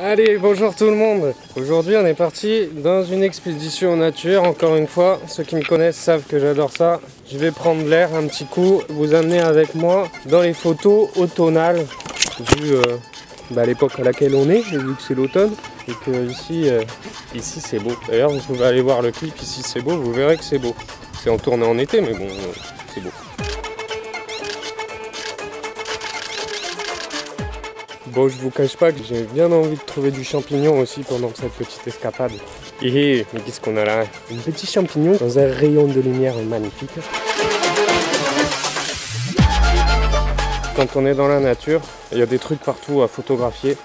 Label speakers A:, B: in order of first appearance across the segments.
A: Allez, bonjour tout le monde. Aujourd'hui on est parti dans une expédition en nature. Encore une fois, ceux qui me connaissent savent que j'adore ça. Je vais prendre l'air un petit coup, vous amener avec moi dans les photos automnales, vu l'époque à laquelle on est, vu que c'est l'automne. Et que ici c'est beau. D'ailleurs vous pouvez aller voir le clip, ici c'est beau, vous verrez que c'est beau. C'est en tournée en été mais bon, c'est beau. Bon, je vous cache pas que j'ai bien envie de trouver du champignon aussi pendant cette petite escapade. Et mais qu'est-ce qu'on a là? Un petit champignon dans un rayon de lumière magnifique. Quand on est dans la nature, il y a des trucs partout à photographier.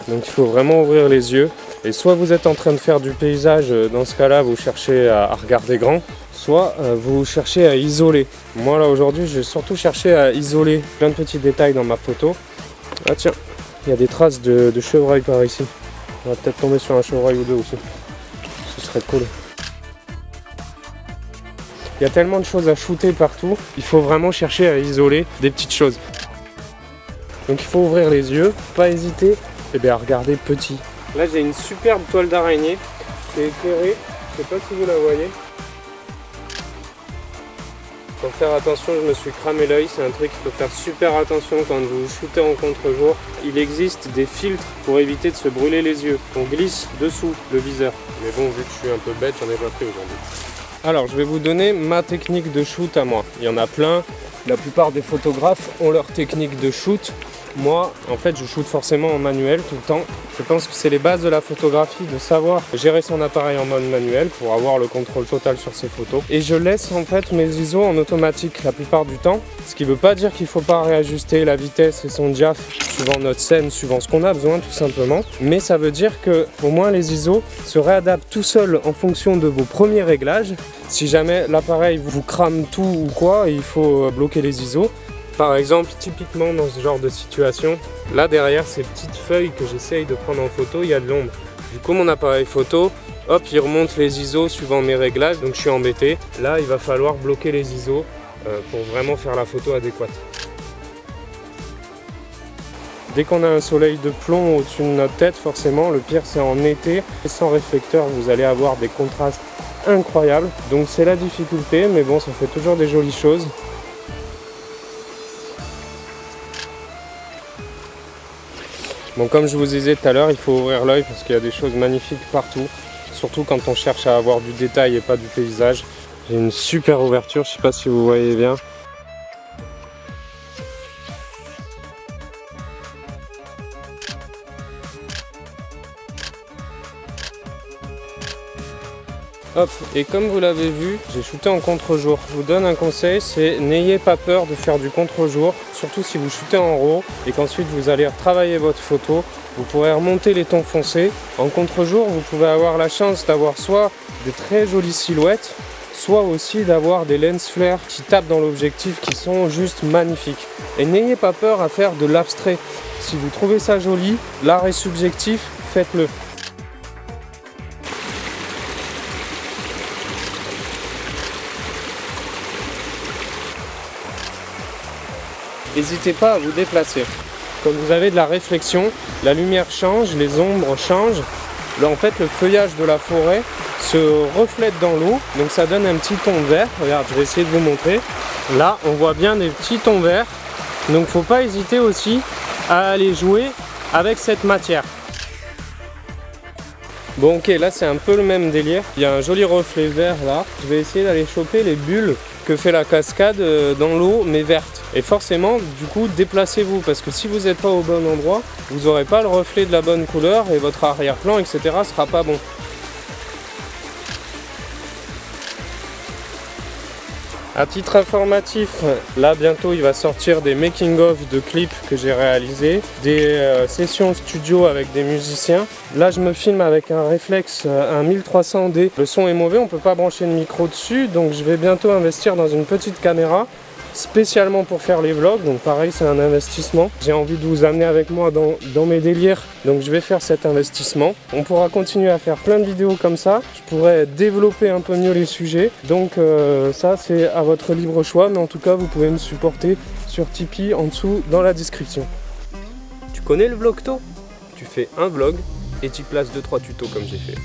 A: Donc il faut vraiment ouvrir les yeux. Et soit vous êtes en train de faire du paysage, dans ce cas-là vous cherchez à regarder grand, soit vous cherchez à isoler. Moi là aujourd'hui j'ai surtout cherché à isoler plein de petits détails dans ma photo. Ah tiens, il y a des traces de chevreuil par ici. On va peut-être tomber sur un chevreuil ou deux aussi. Ce serait cool. Il y a tellement de choses à shooter partout, il faut vraiment chercher à isoler des petites choses. Donc il faut ouvrir les yeux, pas hésiter à regarder petit. Là j'ai une superbe toile d'araignée, c'est éclairé, je sais pas si vous la voyez. Pour faire attention, je me suis cramé l'œil, c'est un truc qu'il faut faire super attention quand vous shootez en contre-jour. Il existe des filtres pour éviter de se brûler les yeux. On glisse dessous le viseur. Mais bon, vu que je suis un peu bête, j'en ai pas pris aujourd'hui. Alors, je vais vous donner ma technique de shoot à moi. Il y en a plein. La plupart des photographes ont leur technique de shoot. Moi, en fait, je shoot forcément en manuel tout le temps. Je pense que c'est les bases de la photographie, de savoir gérer son appareil en mode manuel pour avoir le contrôle total sur ses photos. Et je laisse en fait mes ISO en automatique la plupart du temps. Ce qui ne veut pas dire qu'il ne faut pas réajuster la vitesse et son diaph suivant notre scène, suivant ce qu'on a besoin tout simplement. Mais ça veut dire que au moins les ISO se réadaptent tout seuls en fonction de vos premiers réglages. Si jamais l'appareil vous crame tout ou quoi, il faut bloquer les ISO. Par exemple, typiquement dans ce genre de situation, là derrière ces petites feuilles que j'essaye de prendre en photo, il y a de l'ombre. Du coup mon appareil photo, hop, il remonte les ISO suivant mes réglages, donc je suis embêté. Là il va falloir bloquer les ISO pour vraiment faire la photo adéquate. Dès qu'on a un soleil de plomb au-dessus de notre tête, forcément, le pire c'est en été. Et sans réflecteur, vous allez avoir des contrastes incroyables. Donc c'est la difficulté, mais bon, ça fait toujours des jolies choses. Bon, comme je vous disais tout à l'heure, il faut ouvrir l'œil parce qu'il y a des choses magnifiques partout. Surtout quand on cherche à avoir du détail et pas du paysage. J'ai une super ouverture, je ne sais pas si vous voyez bien. Hop, et comme vous l'avez vu, j'ai shooté en contre-jour. Je vous donne un conseil, c'est n'ayez pas peur de faire du contre-jour, surtout si vous shootez en RAW et qu'ensuite vous allez retravailler votre photo. Vous pourrez remonter les tons foncés. En contre-jour, vous pouvez avoir la chance d'avoir soit de très jolies silhouettes, soit aussi d'avoir des lens flares qui tapent dans l'objectif qui sont juste magnifiques. Et n'ayez pas peur à faire de l'abstrait. Si vous trouvez ça joli, l'art est subjectif, faites-le. N'hésitez pas à vous déplacer. Quand vous avez de la réflexion, la lumière change, les ombres changent. Là, en fait, le feuillage de la forêt se reflète dans l'eau, donc ça donne un petit ton vert. Regarde, je vais essayer de vous montrer. Là, on voit bien des petits tons verts. Donc, faut pas hésiter aussi à aller jouer avec cette matière. Bon, ok, là, c'est un peu le même délire. Il y a un joli reflet vert là. Je vais essayer d'aller choper les bulles que fait la cascade dans l'eau, mais verte. Et forcément, du coup, déplacez-vous, parce que si vous n'êtes pas au bon endroit, vous n'aurez pas le reflet de la bonne couleur et votre arrière-plan, etc. sera pas bon. À titre informatif, là bientôt il va sortir des making-of de clips que j'ai réalisés, des sessions studio avec des musiciens. Là je me filme avec un réflexe, un 1300D. Le son est mauvais, on ne peut pas brancher le micro dessus, donc je vais bientôt investir dans une petite caméra spécialement pour faire les vlogs, donc pareil c'est un investissement. J'ai envie de vous amener avec moi dans mes délires, donc je vais faire cet investissement. On pourra continuer à faire plein de vidéos comme ça, je pourrais développer un peu mieux les sujets, donc ça c'est à votre libre choix, mais en tout cas vous pouvez me supporter sur Tipeee en dessous dans la description. Tu connais le Vlogto? Tu fais un vlog et tu places 2-3 tutos comme j'ai fait.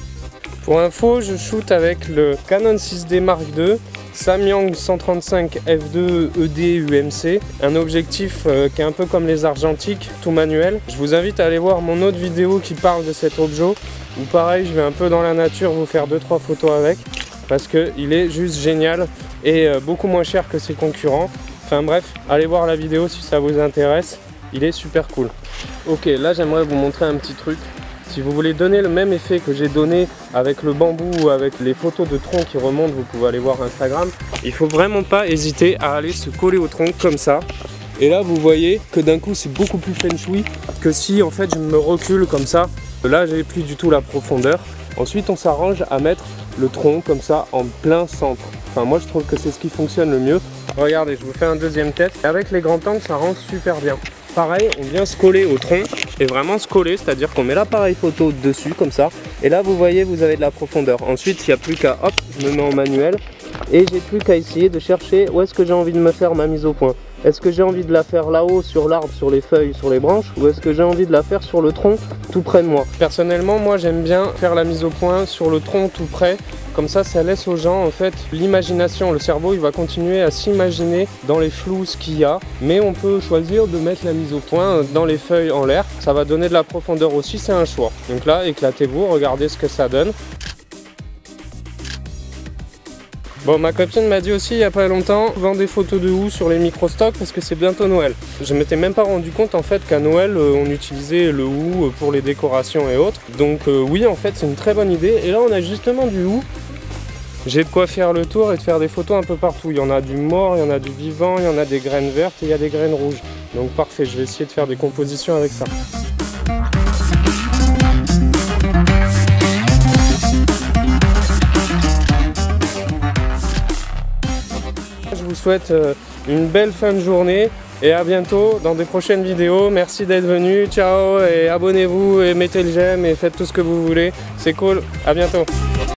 A: Pour info, je shoot avec le Canon 6D Mark II, Samyang 135 f2 ED UMC, un objectif qui est un peu comme les argentiques, tout manuel. Je vous invite à aller voir mon autre vidéo qui parle de cet objet, où pareil, je vais un peu dans la nature vous faire 2-3 photos avec, parce qu'il est juste génial et beaucoup moins cher que ses concurrents. Enfin bref, allez voir la vidéo si ça vous intéresse, il est super cool. Ok, là j'aimerais vous montrer un petit truc. Si vous voulez donner le même effet que j'ai donné avec le bambou ou avec les photos de tronc qui remontent, vous pouvez aller voir Instagram. Il faut vraiment pas hésiter à aller se coller au tronc comme ça. Et là vous voyez que d'un coup c'est beaucoup plus feng shui que si en fait je me recule comme ça. Là j'ai plus du tout la profondeur. Ensuite on s'arrange à mettre le tronc comme ça en plein centre. Enfin moi je trouve que c'est ce qui fonctionne le mieux. Regardez, je vous fais un deuxième test. Avec les grands angles ça rend super bien. Pareil, on vient se coller au tronc et vraiment se coller, c'est-à-dire qu'on met l'appareil photo dessus comme ça. Et là vous voyez, vous avez de la profondeur. Ensuite il n'y a plus qu'à, hop, je me mets en manuel et j'ai plus qu'à essayer de chercher où est-ce que j'ai envie de me faire ma mise au point. Est-ce que j'ai envie de la faire là-haut sur l'arbre, sur les feuilles, sur les branches, ou est-ce que j'ai envie de la faire sur le tronc tout près de moi? Personnellement, moi j'aime bien faire la mise au point sur le tronc tout près. Comme ça laisse aux gens en fait l'imagination. Le cerveau il va continuer à s'imaginer dans les flous ce qu'il y a. Mais on peut choisir de mettre la mise au point dans les feuilles en l'air. Ça va donner de la profondeur aussi, c'est un choix. Donc là, éclatez-vous, regardez ce que ça donne. Bon, ma copine m'a dit aussi il n'y a pas longtemps, vends des photos de houx sur les micro-stocks parce que c'est bientôt Noël. Je m'étais même pas rendu compte en fait qu'à Noël on utilisait le houx pour les décorations et autres. Donc oui, en fait c'est une très bonne idée. Et là on a justement du houx. J'ai de quoi faire le tour et de faire des photos un peu partout. Il y en a du mort, il y en a du vivant, il y en a des graines vertes et il y a des graines rouges. Donc parfait, je vais essayer de faire des compositions avec ça. Je vous souhaite une belle fin de journée et à bientôt dans des prochaines vidéos. Merci d'être venu, ciao et abonnez-vous et mettez le j'aime et faites tout ce que vous voulez. C'est cool, à bientôt.